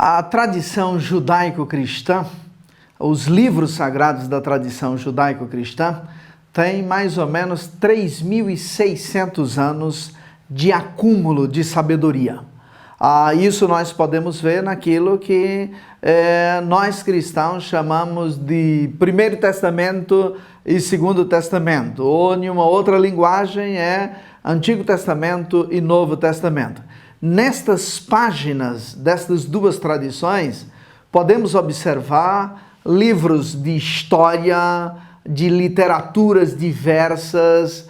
A tradição judaico-cristã, os livros sagrados da tradição judaico-cristã, têm mais ou menos 3.600 anos de acúmulo de sabedoria. Isso nós podemos ver naquilo que nós cristãos chamamos de Primeiro Testamento e Segundo Testamento, ou em uma outra linguagem é Antigo Testamento e Novo Testamento. Nestas páginas destas duas tradições, podemos observar livros de história, de literaturas diversas,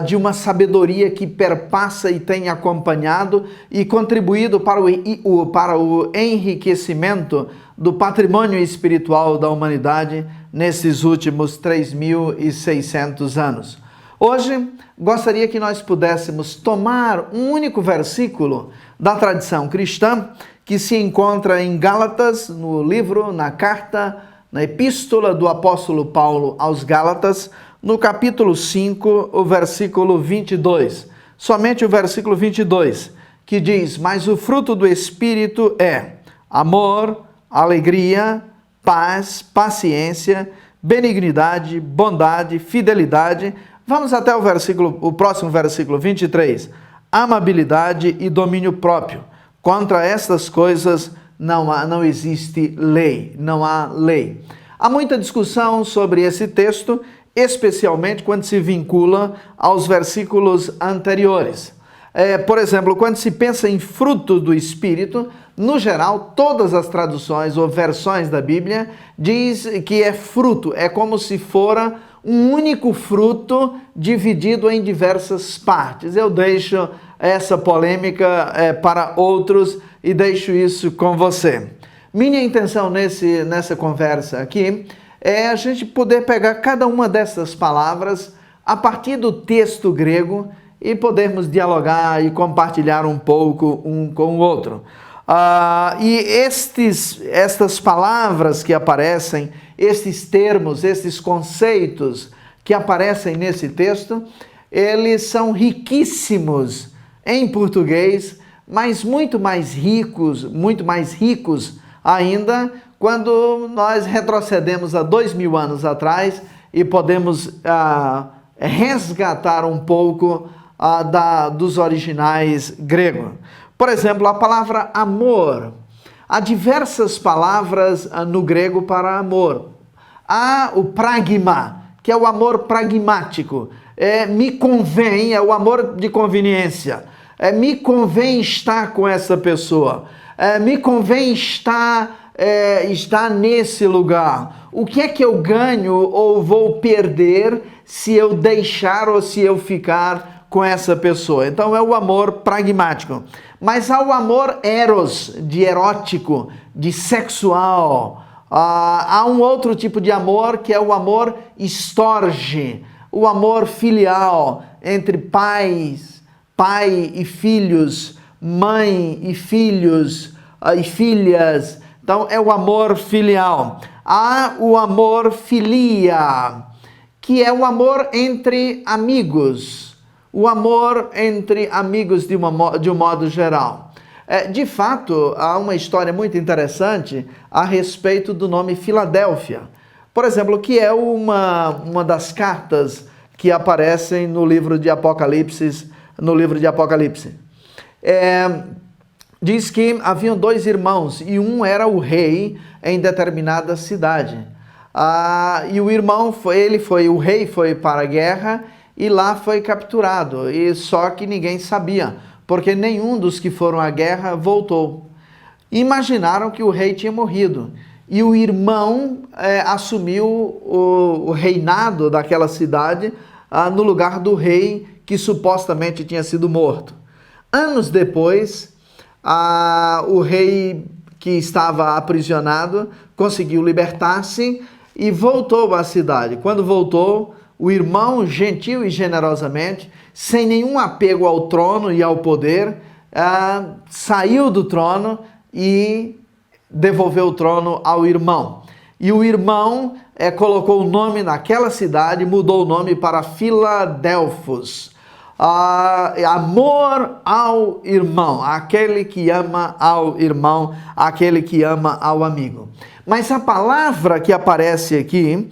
de uma sabedoria que perpassa e tem acompanhado e contribuído para o enriquecimento do patrimônio espiritual da humanidade nesses últimos 3.600 anos. Hoje, gostaria que nós pudéssemos tomar um único versículo da tradição cristã que se encontra em Gálatas, no livro, na carta, na epístola do apóstolo Paulo aos Gálatas, no capítulo 5, o versículo 22. Somente o versículo 22, que diz: mas o fruto do Espírito é amor, alegria, paz, paciência, benignidade, bondade, fidelidade. Vamos até o próximo versículo 23. Amabilidade e domínio próprio. Contra estas coisas não existe lei, não há lei. Há muita discussão sobre esse texto, especialmente quando se vincula aos versículos anteriores. Por exemplo, quando se pensa em fruto do Espírito, no geral, todas as traduções ou versões da Bíblia diz que é fruto, é como se fora um único fruto dividido em diversas partes. Eu deixo essa polêmica para outros e deixo isso com você. Minha intenção nessa conversa aqui é a gente poder pegar cada uma dessas palavras a partir do texto grego e podermos dialogar e compartilhar um pouco um com o outro. Estas palavras que aparecem, estes termos, esses conceitos que aparecem nesse texto, eles são riquíssimos em português, mas muito mais ricos ainda quando nós retrocedemos a 2.000 anos atrás e podemos resgatar um pouco dos originais gregos. Por exemplo, a palavra amor. Há diversas palavras no grego para amor. Há o pragma, que é o amor pragmático. Me convém, é o amor de conveniência. Me convém estar com essa pessoa. Me convém estar nesse lugar. O que é que eu ganho ou vou perder se eu deixar ou se eu ficar com essa pessoa? Então é o amor pragmático. Mas há o amor eros, de erótico, de sexual. Há um outro tipo de amor que é o amor storge, o amor filial, entre pai e filhos, mãe e filhos e filhas. Então é o amor filial. Há o amor filia, que é o amor entre amigos. O amor entre amigos de um modo geral. De fato, há uma história muito interessante a respeito do nome Filadélfia. Por exemplo, que é uma das cartas que aparecem no livro de Apocalipse. Diz que haviam 2 irmãos e um era o rei em determinada cidade. E o irmão, o rei foi para a guerra e lá foi capturado. E só que ninguém sabia, porque nenhum dos que foram à guerra voltou. Imaginaram que o rei tinha morrido. E o irmão assumiu o reinado daquela cidade no lugar do rei que supostamente tinha sido morto. Anos depois, o rei que estava aprisionado conseguiu libertar-se e voltou à cidade. Quando voltou, o irmão, gentil e generosamente, sem nenhum apego ao trono e ao poder, saiu do trono e devolveu o trono ao irmão. E o irmão colocou o nome naquela cidade, mudou o nome para Filadelfos. amor ao irmão, aquele que ama ao irmão, aquele que ama ao amigo. Mas a palavra que aparece aqui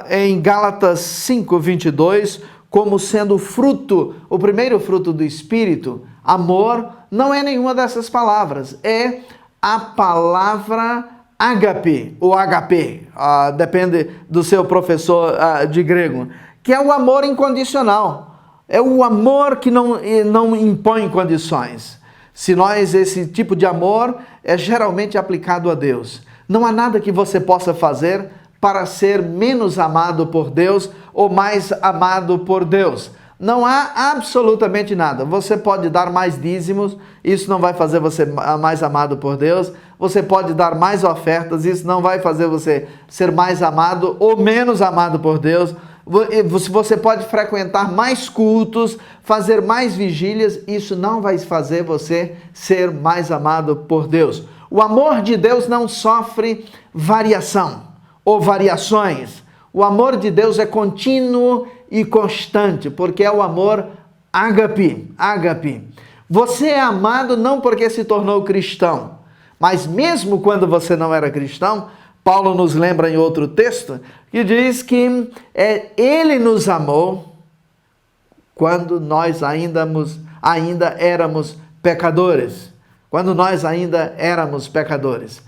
em Gálatas 5:22, como sendo fruto, o primeiro fruto do Espírito, amor, não é nenhuma dessas palavras, é a palavra ágape, ou HP, depende do seu professor de grego, que é o amor incondicional. É o amor que não impõe condições. Esse tipo de amor é geralmente aplicado a Deus. Não há nada que você possa fazer para ser menos amado por Deus ou mais amado por Deus. Não há absolutamente nada. Você pode dar mais dízimos, isso não vai fazer você mais amado por Deus. Você pode dar mais ofertas, isso não vai fazer você ser mais amado ou menos amado por Deus. Você pode frequentar mais cultos, fazer mais vigílias, isso não vai fazer você ser mais amado por Deus. O amor de Deus não sofre variação ou variações. O amor de Deus é contínuo e constante, porque é o amor ágape. Você é amado não porque se tornou cristão, mas mesmo quando você não era cristão, Paulo nos lembra em outro texto, que diz que ele nos amou quando nós ainda éramos pecadores. Quando nós ainda éramos pecadores.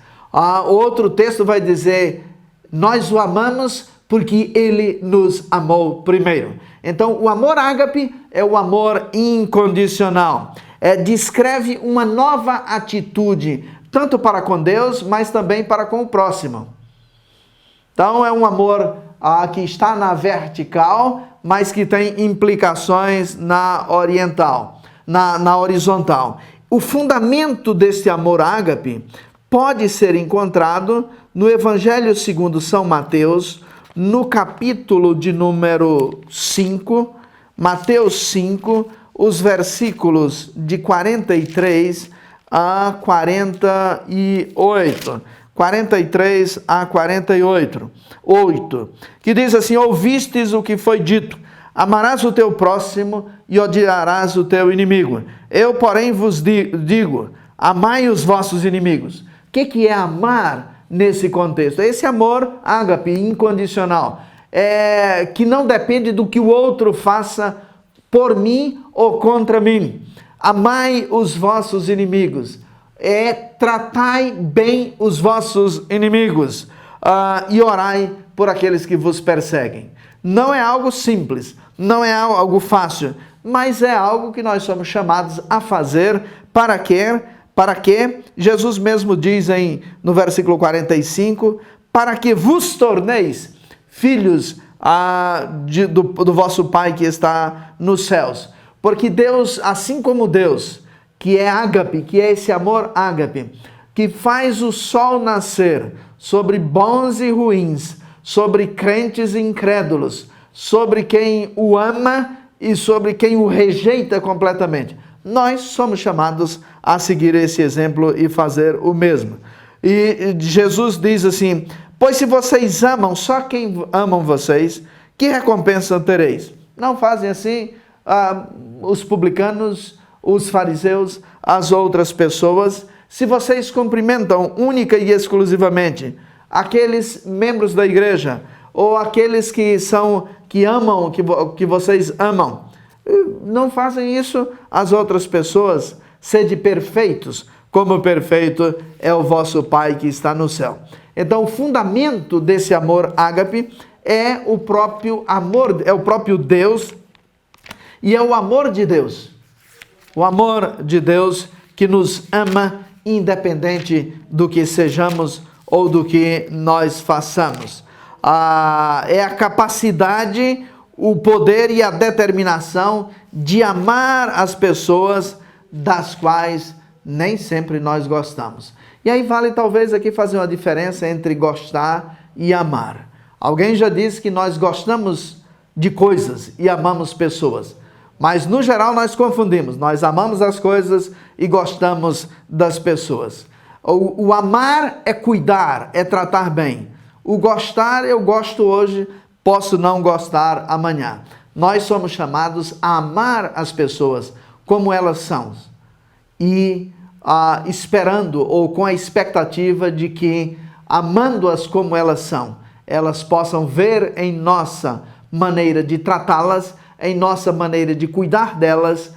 Outro texto vai dizer, nós o amamos porque ele nos amou primeiro. Então, o amor ágape é o amor incondicional. Descreve uma nova atitude, tanto para com Deus, mas também para com o próximo. Então, é um amor que está na vertical, mas que tem implicações na horizontal. O fundamento desse amor ágape pode ser encontrado no Evangelho segundo São Mateus, no capítulo de número 5, Mateus 5, os versículos de 43 a 48. 43 a 48, que diz assim, ouvistes o que foi dito, amarás o teu próximo e odiarás o teu inimigo. Eu, porém, vos digo, amai os vossos inimigos. O que é amar nesse contexto? Esse amor ágape, incondicional, que não depende do que o outro faça por mim ou contra mim. Amai os vossos inimigos. Tratai bem os vossos inimigos e orai por aqueles que vos perseguem. Não é algo simples, não é algo fácil, mas é algo que nós somos chamados a fazer. Para quê? Para que Jesus mesmo diz no versículo 45, para que vos torneis filhos do vosso Pai que está nos céus. Porque Deus, assim como Deus, que é ágape, que é esse amor ágape, que faz o sol nascer sobre bons e ruins, sobre crentes e incrédulos, sobre quem o ama e sobre quem o rejeita completamente. Nós somos chamados a seguir esse exemplo e fazer o mesmo. E Jesus diz assim, pois se vocês amam só quem amam vocês, que recompensa tereis? Não fazem assim os publicanos, os fariseus, as outras pessoas. Se vocês cumprimentam única e exclusivamente aqueles membros da igreja ou aqueles que amam, que vocês amam, não fazem isso as outras pessoas. Sede perfeitos, como perfeito é o vosso Pai que está no céu. Então, o fundamento desse amor ágape é o próprio amor, é o próprio Deus e é o amor de Deus. O amor de Deus que nos ama independente do que sejamos ou do que nós façamos. É a capacidade, o poder e a determinação de amar as pessoas das quais nem sempre nós gostamos. E aí vale talvez aqui fazer uma diferença entre gostar e amar. Alguém já disse que nós gostamos de coisas e amamos pessoas. Mas, no geral, nós confundimos. Nós amamos as coisas e gostamos das pessoas. O amar é cuidar, é tratar bem. O gostar, eu gosto hoje, posso não gostar amanhã. Nós somos chamados a amar as pessoas como elas são e esperando ou com a expectativa de que, amando-as como elas são, elas possam ver em nossa maneira de tratá-las, em nossa maneira de cuidar delas,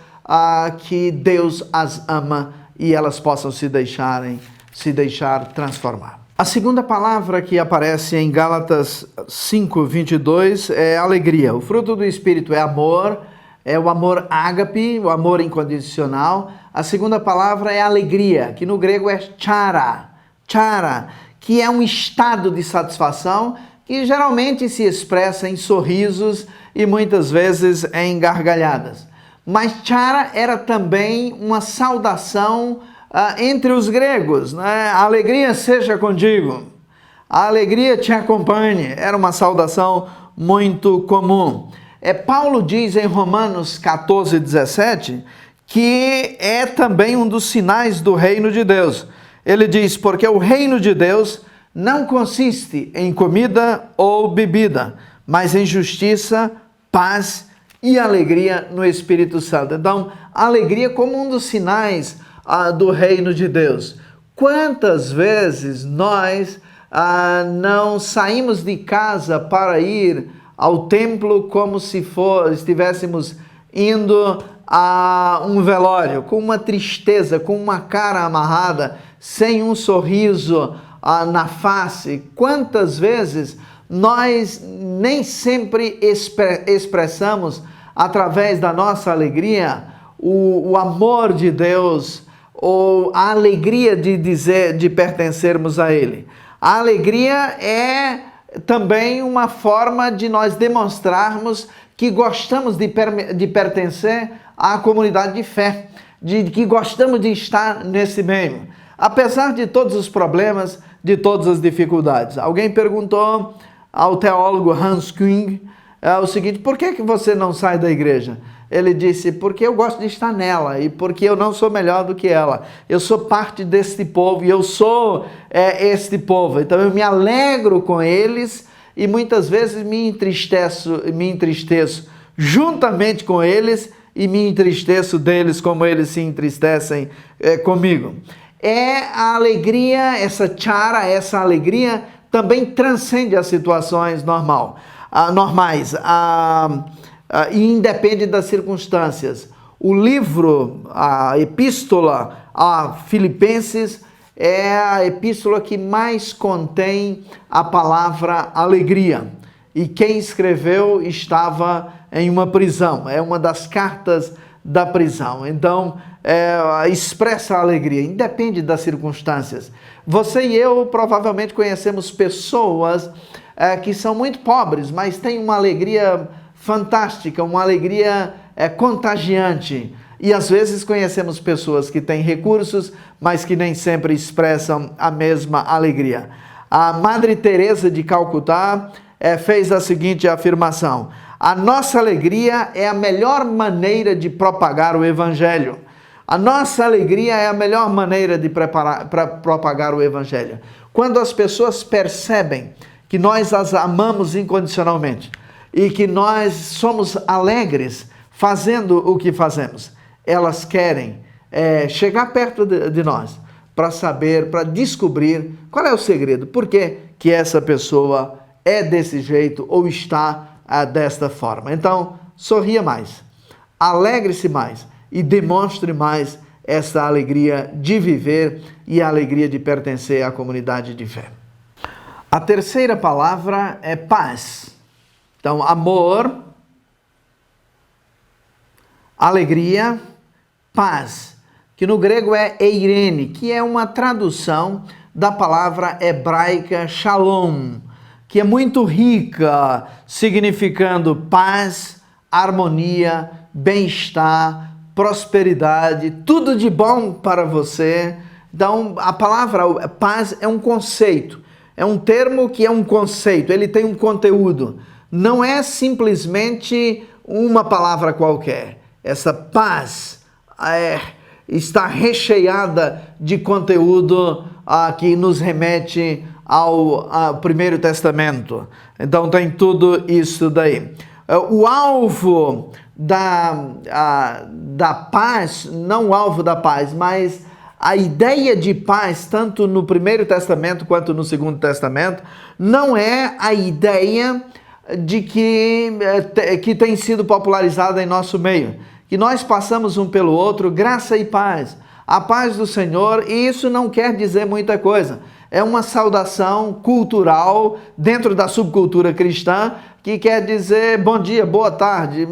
que Deus as ama e elas possam se deixar transformar. A segunda palavra que aparece em Gálatas 5:22 é alegria. O fruto do Espírito é amor, é o amor ágape, o amor incondicional. A segunda palavra é alegria, que no grego é chara, que é um estado de satisfação que geralmente se expressa em sorrisos e muitas vezes em gargalhadas. Mas chara era também uma saudação entre os gregos, né? A alegria seja contigo, a alegria te acompanhe, era uma saudação muito comum. Paulo diz em Romanos 14:17 que é também um dos sinais do reino de Deus. Ele diz, porque o reino de Deus não consiste em comida ou bebida, mas em justiça, paz e alegria no Espírito Santo. Então, alegria como um dos sinais do reino de Deus. Quantas vezes nós não saímos de casa para ir ao templo como se estivéssemos indo a um velório, com uma tristeza, com uma cara amarrada, sem um sorriso na face? Quantas vezes nós nem sempre expressamos através da nossa alegria o amor de Deus, ou a alegria de pertencermos a Ele. A alegria é também uma forma de nós demonstrarmos que gostamos de pertencer à comunidade de fé, que gostamos de estar nesse meio, apesar de todos os problemas, de todas as dificuldades. Alguém perguntou ao teólogo Hans Küng o seguinte: por que você não sai da igreja? Ele disse, porque eu gosto de estar nela e porque eu não sou melhor do que ela. Eu sou parte deste povo e eu sou este povo. Então eu me alegro com eles e muitas vezes me entristeço juntamente com eles e me entristeço deles como eles se entristecem comigo. A alegria, essa chara, essa alegria também transcende as situações normais. E independe das circunstâncias. O livro, a epístola a Filipenses, é a epístola que mais contém a palavra alegria. E quem escreveu estava em uma prisão, é uma das cartas da prisão. Então, expressa a alegria, independe das circunstâncias. Você e eu provavelmente conhecemos pessoas que são muito pobres, mas têm uma alegria fantástica, uma alegria contagiante. E às vezes conhecemos pessoas que têm recursos, mas que nem sempre expressam a mesma alegria. A Madre Teresa de Calcutá fez a seguinte afirmação: a nossa alegria é a melhor maneira de propagar o Evangelho. A nossa alegria é a melhor maneira de propagar o Evangelho. Quando as pessoas percebem que nós as amamos incondicionalmente e que nós somos alegres fazendo o que fazemos, elas querem chegar perto de nós para saber, para descobrir qual é o segredo, por que essa pessoa é desse jeito ou está desta forma. Então, sorria mais, alegre-se mais e demonstre mais essa alegria de viver e a alegria de pertencer à comunidade de fé. A terceira palavra é paz. Então, amor, alegria, paz, que no grego é eirene, que é uma tradução da palavra hebraica shalom, que é muito rica, significando paz, harmonia, bem-estar, prosperidade, tudo de bom para você. Então, a palavra paz é um conceito, é um termo que é um conceito, ele tem um conteúdo. Não é simplesmente uma palavra qualquer. Essa paz está recheada de conteúdo que nos remete ao Primeiro Testamento. Então tem tudo isso daí. O alvo da paz, não o alvo da paz, mas a ideia de paz, tanto no Primeiro Testamento quanto no Segundo Testamento, não é a ideia de que tem sido popularizada em nosso meio. Que nós passamos um pelo outro, graça e paz. A paz do Senhor, e isso não quer dizer muita coisa. É uma saudação cultural dentro da subcultura cristã, que quer dizer bom dia, boa tarde.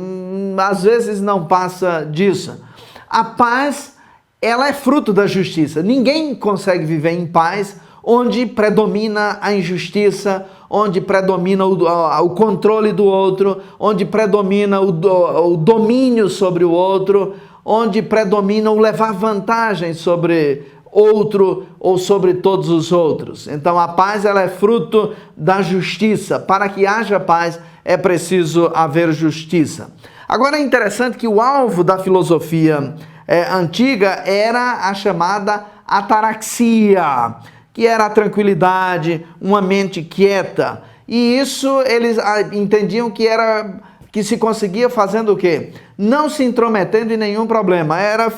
Às vezes não passa disso. A paz, ela é fruto da justiça. Ninguém consegue viver em paz onde predomina a injustiça, onde predomina o controle do outro, onde predomina o domínio sobre o outro, onde predomina o levar vantagem sobre outro ou sobre todos os outros. Então a paz, ela é fruto da justiça. Para que haja paz é preciso haver justiça. Agora é interessante que o alvo da filosofia antiga era a chamada ataraxia, que era a tranquilidade, uma mente quieta. E isso eles entendiam que se conseguia fazendo o quê? Não se intrometendo em nenhum problema. Era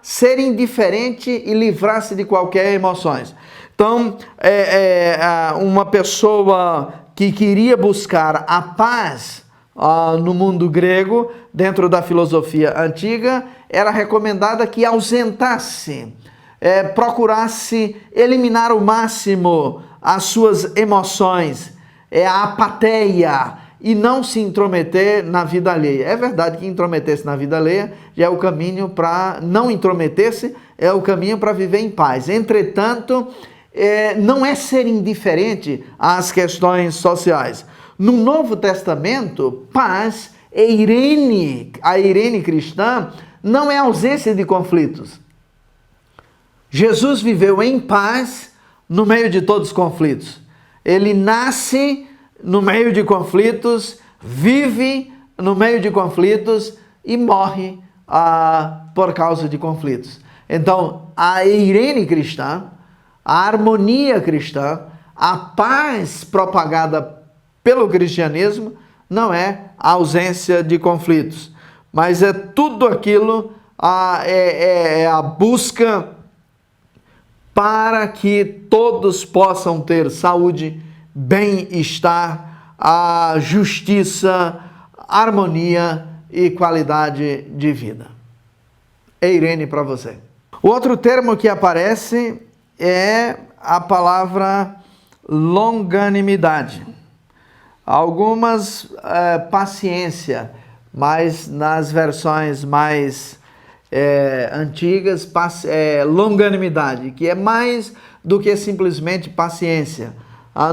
ser indiferente e livrar-se de qualquer emoções. Então, uma pessoa que queria buscar a paz no mundo grego, dentro da filosofia antiga, era recomendada que ausentasse, procurasse eliminar ao máximo as suas emoções, a apatia, e não se intrometer na vida alheia. É verdade que intrometer-se na vida alheia já é o caminho para não intrometer-se, é o caminho para viver em paz. Entretanto, não é ser indiferente às questões sociais. No Novo Testamento, paz é eirene. A eirene cristã não é ausência de conflitos. Jesus viveu em paz no meio de todos os conflitos. Ele nasce no meio de conflitos, vive no meio de conflitos e morre por causa de conflitos. Então, a eirene cristã, a harmonia cristã, a paz propagada pelo cristianismo não é a ausência de conflitos, mas é tudo aquilo, é a busca para que todos possam ter saúde, bem-estar, a justiça, harmonia e qualidade de vida. Eirene para você. O outro termo que aparece é a palavra longanimidade. Algumas paciência, mas nas versões mais antigas, longanimidade, que é mais do que simplesmente paciência.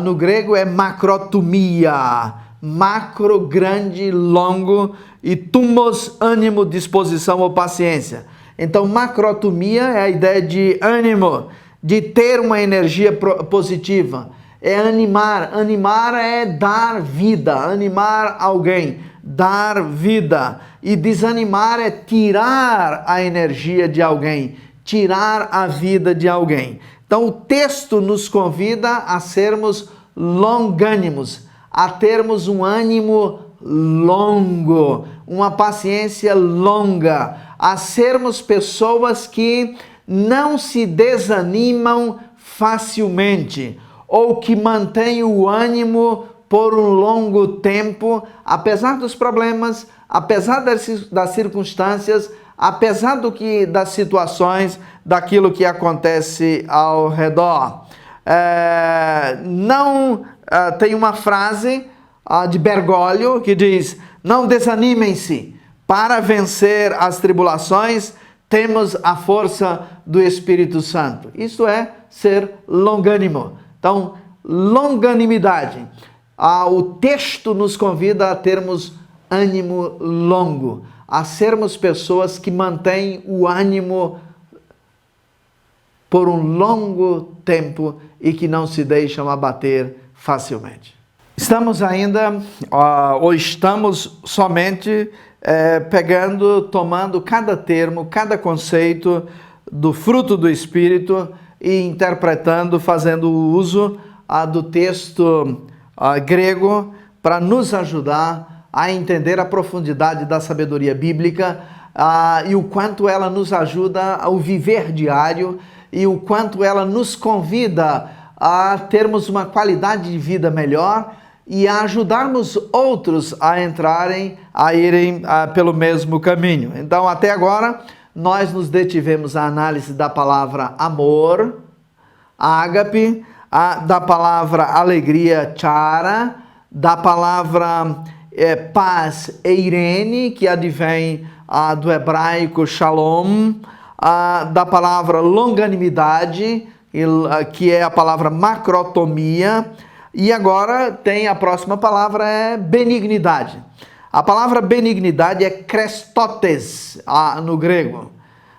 No grego é macrotumia, macro, grande, longo, e tumos, ânimo, disposição ou paciência. Então, macrotumia é a ideia de ânimo, de ter uma energia positiva. É animar. Animar é dar vida, animar alguém, dar vida. E desanimar é tirar a energia de alguém, tirar a vida de alguém. Então o texto nos convida a sermos longânimos, a termos um ânimo longo, uma paciência longa, a sermos pessoas que não se desanimam facilmente, ou que mantêm o ânimo por um longo tempo, apesar dos problemas, apesar das circunstâncias, apesar das situações, daquilo que acontece ao redor. Tem uma frase de Bergoglio que diz: não desanimem-se, para vencer as tribulações temos a força do Espírito Santo. Isso é ser longânimo. Então, longanimidade. O texto nos convida a termos ânimo longo, a sermos pessoas que mantêm o ânimo por um longo tempo e que não se deixam abater facilmente. Estamos ainda, ou estamos somente tomando cada termo, cada conceito do fruto do Espírito e interpretando, fazendo uso do texto grego para nos ajudar a entender a profundidade da sabedoria bíblica e o quanto ela nos ajuda ao viver diário e o quanto ela nos convida a termos uma qualidade de vida melhor e a ajudarmos outros a irem pelo mesmo caminho. Então, até agora, nós nos detivemos à análise da palavra amor, ágape, da palavra alegria, chara, da palavra paz, eirene, que advém do hebraico shalom, da palavra longanimidade, que é a palavra macrotomia, e agora tem a próxima palavra, é benignidade. A palavra benignidade é krestotes no grego.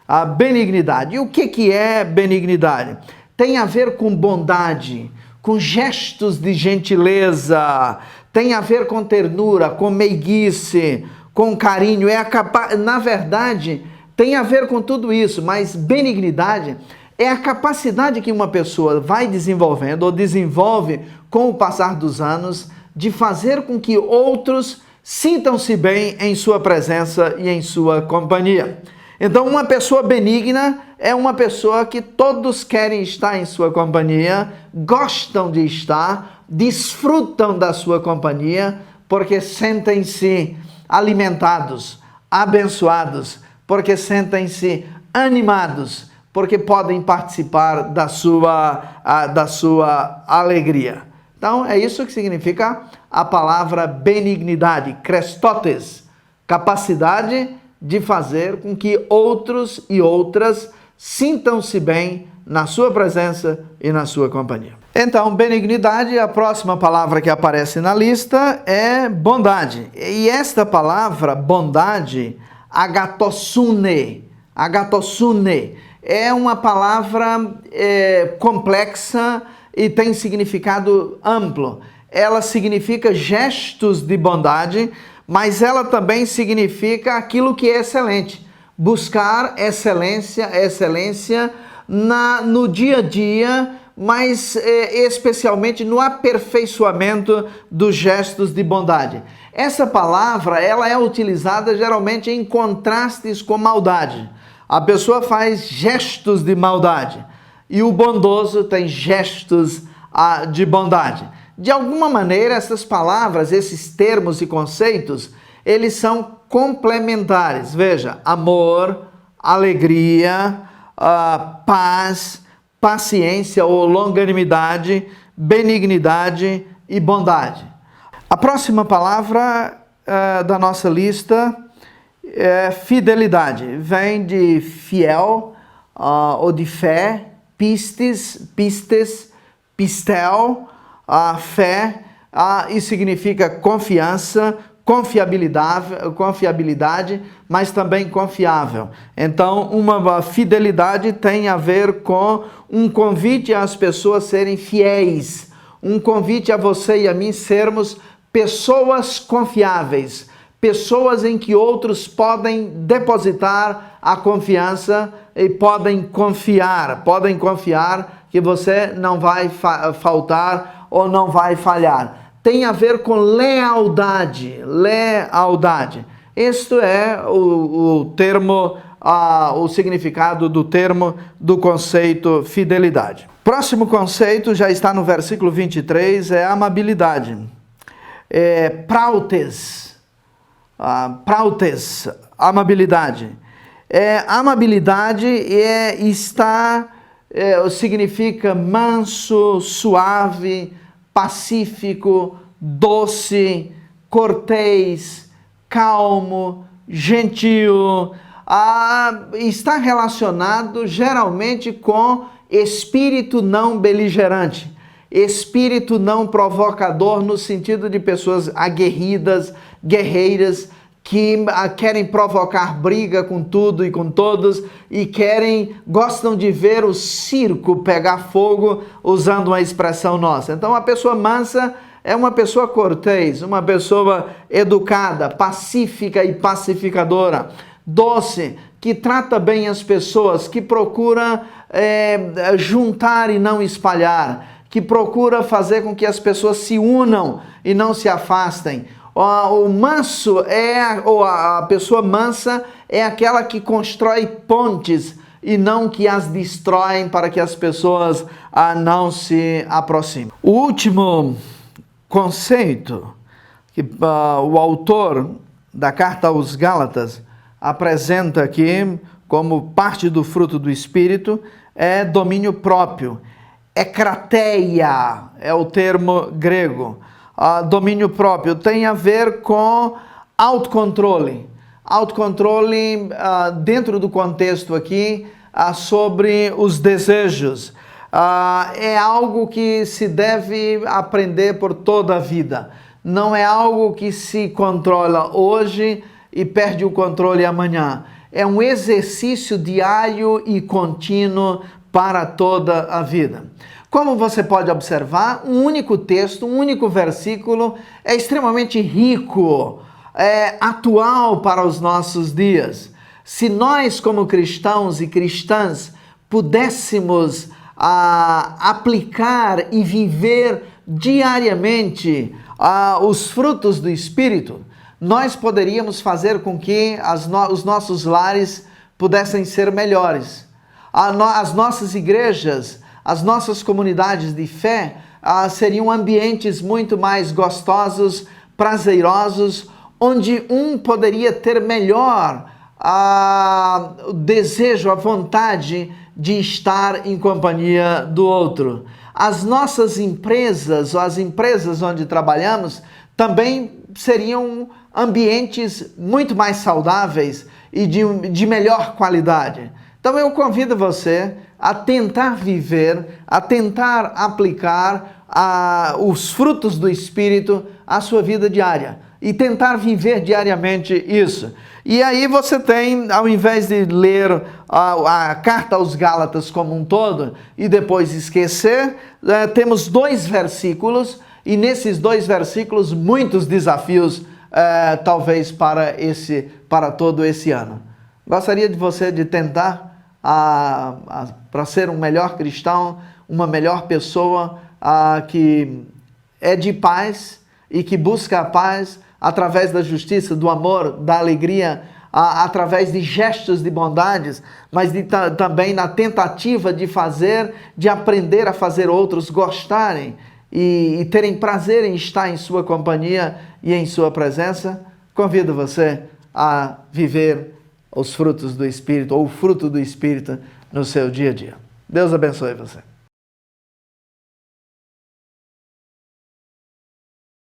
A benignidade. E o que é benignidade? Tem a ver com bondade, com gestos de gentileza, tem a ver com ternura, com meiguice, com carinho. Na verdade, tem a ver com tudo isso, mas benignidade é a capacidade que uma pessoa vai desenvolvendo ou desenvolve com o passar dos anos de fazer com que outros sintam-se bem em sua presença e em sua companhia. Então, uma pessoa benigna é uma pessoa que todos querem estar em sua companhia, gostam de estar, desfrutam da sua companhia, porque sentem-se alimentados, abençoados, porque sentem-se animados, porque podem participar da sua alegria. Então, é isso que significa a palavra benignidade, krestotes, capacidade de fazer com que outros e outras sintam-se bem na sua presença e na sua companhia. Então, benignidade, a próxima palavra que aparece na lista é bondade. E esta palavra, bondade, agatossune, é uma palavra complexa e tem significado amplo. Ela significa gestos de bondade, mas ela também significa aquilo que é excelente. Buscar excelência no dia a dia, mas especialmente no aperfeiçoamento dos gestos de bondade. Essa palavra, ela é utilizada geralmente em contrastes com maldade. A pessoa faz gestos de maldade e o bondoso tem gestos de bondade. De alguma maneira, essas palavras, esses termos e conceitos, eles são complementares. Veja, amor, alegria, paz, paciência ou longanimidade, benignidade e bondade. A próxima palavra da nossa lista é fidelidade. Vem de fiel ou de fé, pistes, pistel, fé, e significa confiança, confiabilidade, mas também confiável. Então, uma fidelidade tem a ver com um convite às pessoas serem fiéis, um convite a você e a mim sermos pessoas confiáveis, pessoas em que outros podem depositar a confiança e podem confiar que você não vai faltar ou não vai falhar. Tem a ver com lealdade. Isto é o termo, o significado do termo, do conceito fidelidade. Próximo conceito já está no versículo 23, é amabilidade. Prautes, amabilidade. Amabilidade significa manso, suave, pacífico, doce, cortês, calmo, gentil. Está relacionado geralmente com espírito não beligerante, espírito não provocador, no sentido de pessoas aguerridas, guerreiras, que querem provocar briga com tudo e com todos e gostam de ver o circo pegar fogo, usando uma expressão nossa. Então, a pessoa mansa é uma pessoa cortês, uma pessoa educada, pacífica e pacificadora, doce, que trata bem as pessoas, que procura juntar e não espalhar, que procura fazer com que as pessoas se unam e não se afastem. O manso ou a pessoa mansa é aquela que constrói pontes e não que as destroem para que as pessoas não se aproximem. O último conceito que o autor da carta aos Gálatas apresenta aqui como parte do fruto do Espírito é domínio próprio. Ekrateia é o termo grego. Domínio próprio tem a ver com autocontrole. Autocontrole dentro do contexto aqui sobre os desejos. É algo que se deve aprender por toda a vida. Não é algo que se controla hoje e perde o controle amanhã. É um exercício diário e contínuo para toda a vida. Como você pode observar, um único texto, um único versículo é extremamente rico, atual para os nossos dias. Se nós, como cristãos e cristãs, pudéssemos aplicar e viver diariamente os frutos do Espírito, nós poderíamos fazer com que os nossos lares pudessem ser melhores. As nossas igrejas, as nossas comunidades de fé seriam ambientes muito mais gostosos, prazerosos, onde um poderia ter melhor o desejo, a vontade de estar em companhia do outro. As nossas empresas, ou as empresas onde trabalhamos, também seriam ambientes muito mais saudáveis e de melhor qualidade. Então eu convido você a tentar viver, a tentar aplicar os frutos do Espírito à sua vida diária e tentar viver diariamente isso. E aí você tem, ao invés de ler a carta aos Gálatas como um todo e depois esquecer, temos 2 versículos e nesses 2 versículos muitos desafios talvez para todo esse ano. Gostaria de você de tentar para ser um melhor cristão, uma melhor pessoa que é de paz e que busca a paz através da justiça, do amor, da alegria, através de gestos de bondades, mas também na tentativa de aprender a fazer outros gostarem e terem prazer em estar em sua companhia e em sua presença. Convido você a viver os frutos do Espírito, ou o fruto do Espírito no seu dia a dia. Deus abençoe você.